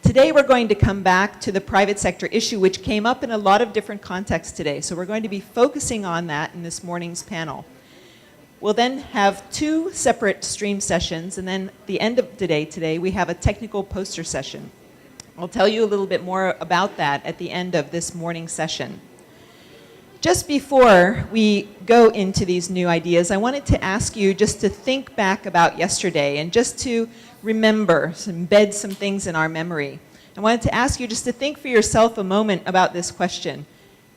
Today we're going to come back to the private sector issue, which came up in a lot of different contexts today. So we're going to be focusing on that in this morning's panel. We'll then have 2 separate stream sessions, and then at the end of the day today, we have a technical poster session. I'll tell you a little bit more about that at the end of this morning session. Just before we go into these new ideas, I wanted to ask you just to think back about yesterday and just to remember, embed some things in our memory. I wanted to ask you just to think for yourself a moment about this question.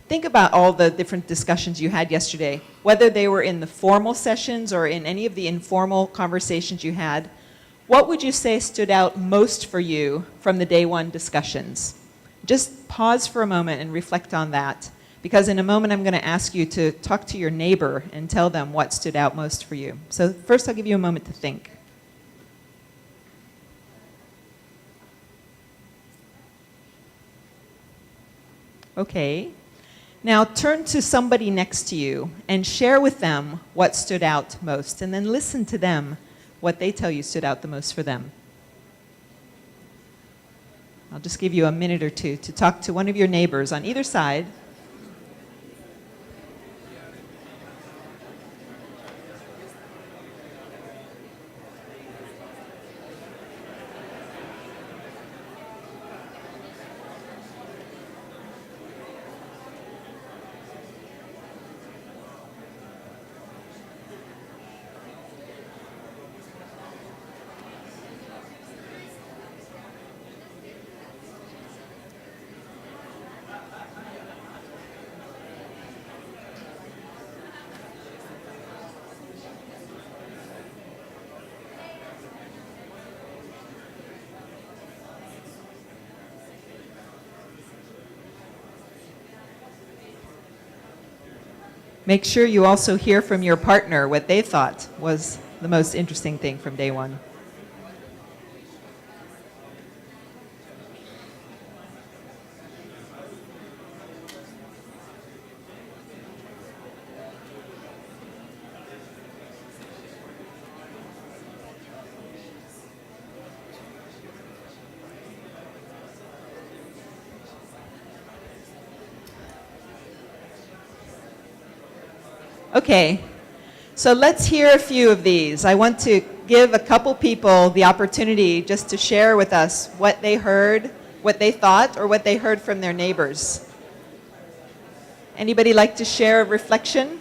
Think about all the different discussions you had yesterday, whether they were in the formal sessions or in any of the informal conversations you had. What would you say stood out most for you from the day one discussions? Just pause for a moment and reflect on that, because in a moment I'm going to ask you to talk to your neighbor and tell them what stood out most for you. So first I'll give you a moment to think. Okay. Now turn to somebody next to you and share with them what stood out most, and then listen to them, what they tell you stood out the most for them. I'll just give you a minute or two to talk to one of your neighbors on either side. Make sure you also hear from your partner what they thought was the most interesting thing from day one. Okay, so let's hear a few of these. I want to give a couple people the opportunity just to share with us what they heard, what they thought, or what they heard from their neighbors. Anybody like to share a reflection?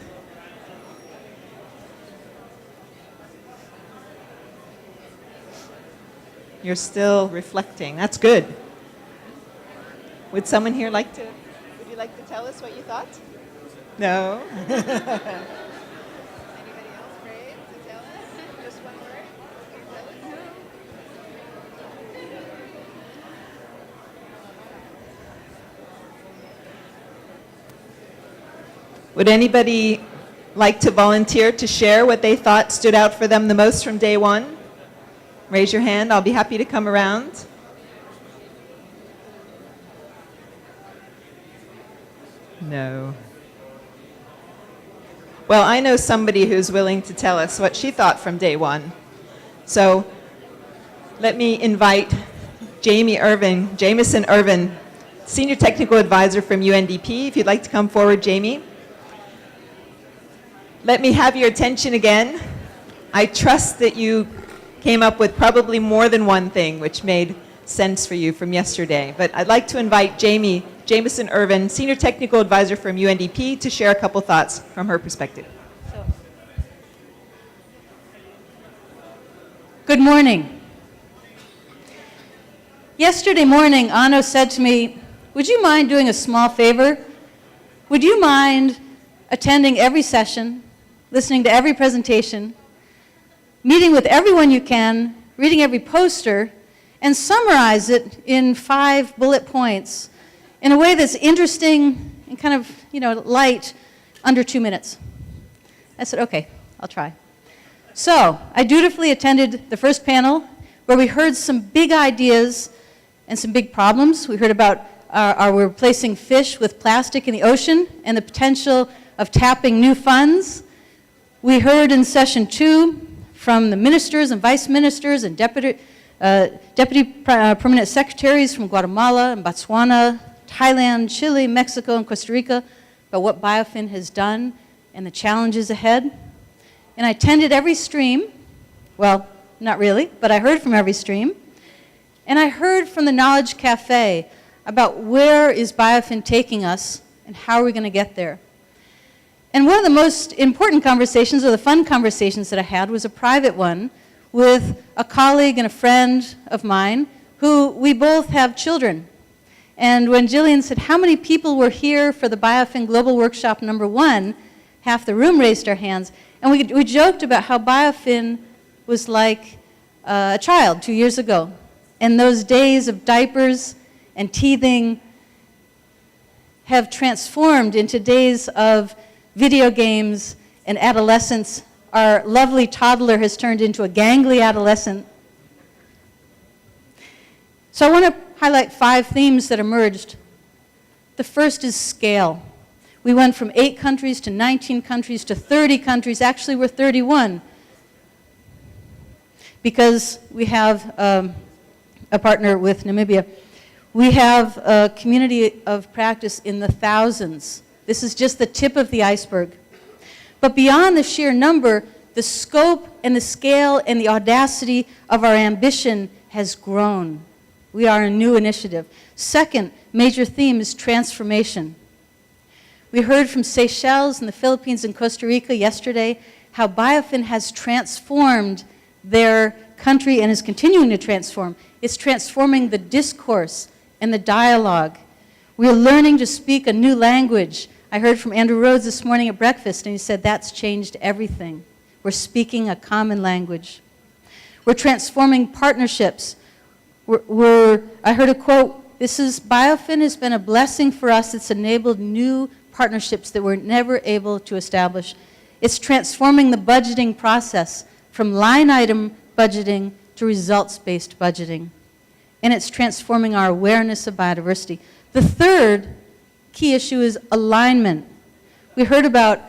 You're still reflecting. That's good. Would someone here like to, would you like to tell us what you thought? No? Anybody else brave to tell us? Just one word? Tell us? Would anybody like to volunteer to share what they thought stood out for them the most from day one? Raise your hand. I'll be happy to come around. No. Well, I know somebody who's willing to tell us what she thought from day one. So let me invite Jamison Irvin, Senior Technical Advisor from UNDP, if you'd like to come forward, Jamie. Let me have your attention again. I trust that you came up with probably more than one thing which made sense for you from yesterday. But I'd like to invite Jamison Irvin, Senior Technical Advisor from UNDP, to share a couple thoughts from her perspective. Good morning. Yesterday morning, Anno said to me, would you mind doing a small favor? Would you mind attending every session, listening to every presentation, meeting with everyone you can, reading every poster, and summarize it in 5 bullet points in a way that's interesting and kind of, light, under 2 minutes. I said, okay, I'll try. So I dutifully attended the first panel where we heard some big ideas and some big problems. We heard about we're replacing fish with plastic in the ocean and the potential of tapping new funds. We heard in session 2 from the ministers and vice ministers and Permanent secretaries from Guatemala and Botswana, Thailand, Chile, Mexico, and Costa Rica about what biofin has done and the challenges ahead. And I attended every stream. Well, not really, but I heard from every stream. And I heard from the Knowledge Cafe about where is biofin taking us and how are we going to get there. And one of the most important conversations, or the fun conversations that I had, was a private one with a colleague and a friend of mine who we both have children. And when Jillian said, how many people were here for the Biofin Global Workshop #1, half the room raised our hands. And we joked about how biofin was like a child 2 years ago. And those days of diapers and teething have transformed into days of video games and adolescence. Our lovely toddler has turned into a gangly adolescent. So I want to highlight 5 themes that emerged. The first is scale. We went from 8 countries to 19 countries to 30 countries. Actually, we're 31 because we have a partner with Namibia. We have a community of practice in the thousands. This is just the tip of the iceberg. But beyond the sheer number, the scope and the scale and the audacity of our ambition has grown. We are a new initiative. Second major theme is transformation. We heard from Seychelles and the Philippines and Costa Rica yesterday how biofin has transformed their country and is continuing to transform. It's transforming the discourse and the dialogue. We're learning to speak a new language. I heard from Andrew Rhodes this morning at breakfast, and he said that's changed everything. We're speaking a common language. We're transforming partnerships. I heard a quote, biofin has been a blessing for us. It's enabled new partnerships that we're never able to establish. It's transforming the budgeting process from line item budgeting to results-based budgeting. And it's transforming our awareness of biodiversity. The third key issue is alignment. We heard about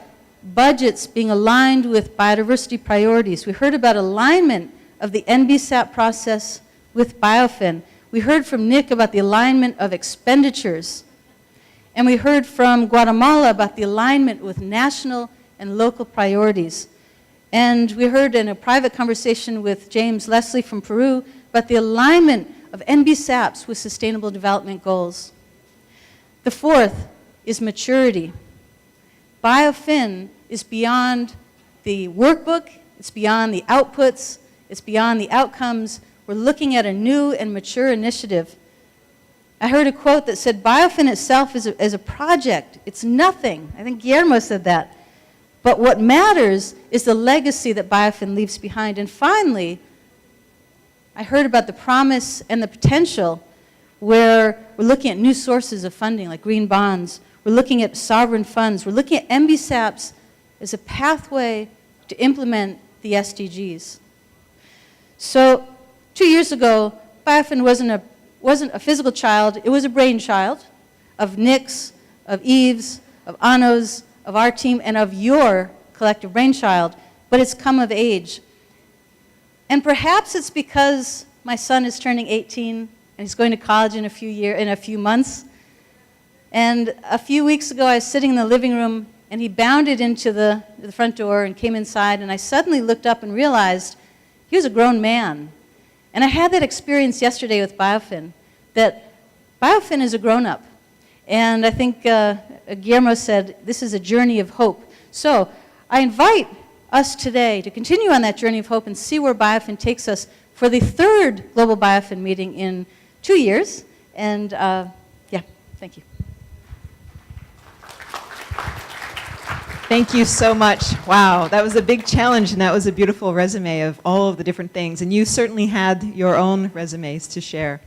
budgets being aligned with biodiversity priorities. We heard about alignment of the NBSAP process with biofin. We heard from Nick about the alignment of expenditures. And we heard from Guatemala about the alignment with national and local priorities. And we heard in a private conversation with James Leslie from Peru about the alignment of NBSAPs with Sustainable Development Goals. The fourth is maturity. Biofin is beyond the workbook, it's beyond the outputs, it's beyond the outcomes. We're looking at a new and mature initiative. I heard a quote that said, biofin itself is a project. It's nothing. I think Guillermo said that. But what matters is the legacy that biofin leaves behind. And finally, I heard about the promise and the potential where we're looking at new sources of funding, like green bonds. We're looking at sovereign funds. We're looking at NBSAPs as a pathway to implement the SDGs. So 2 years ago, biofin wasn't a physical child, it was a brainchild of Nick's, of Eve's, of Anno's, of our team, and of your collective brainchild, but it's come of age. And perhaps it's because my son is turning 18 and he's going to college in a few months. And a few weeks ago, I was sitting in the living room and he bounded into the front door and came inside, and I suddenly looked up and realized he was a grown man. And I had that experience yesterday with biofin, that biofin is a grown-up. And I think Guillermo said, this is a journey of hope. So I invite us today to continue on that journey of hope and see where biofin takes us for the 3rd Global Biofin meeting in 2 years. And yeah, thank you. Thank you so much. Wow, that was a big challenge, and that was a beautiful resume of all of the different things. And you certainly had your own resumes to share.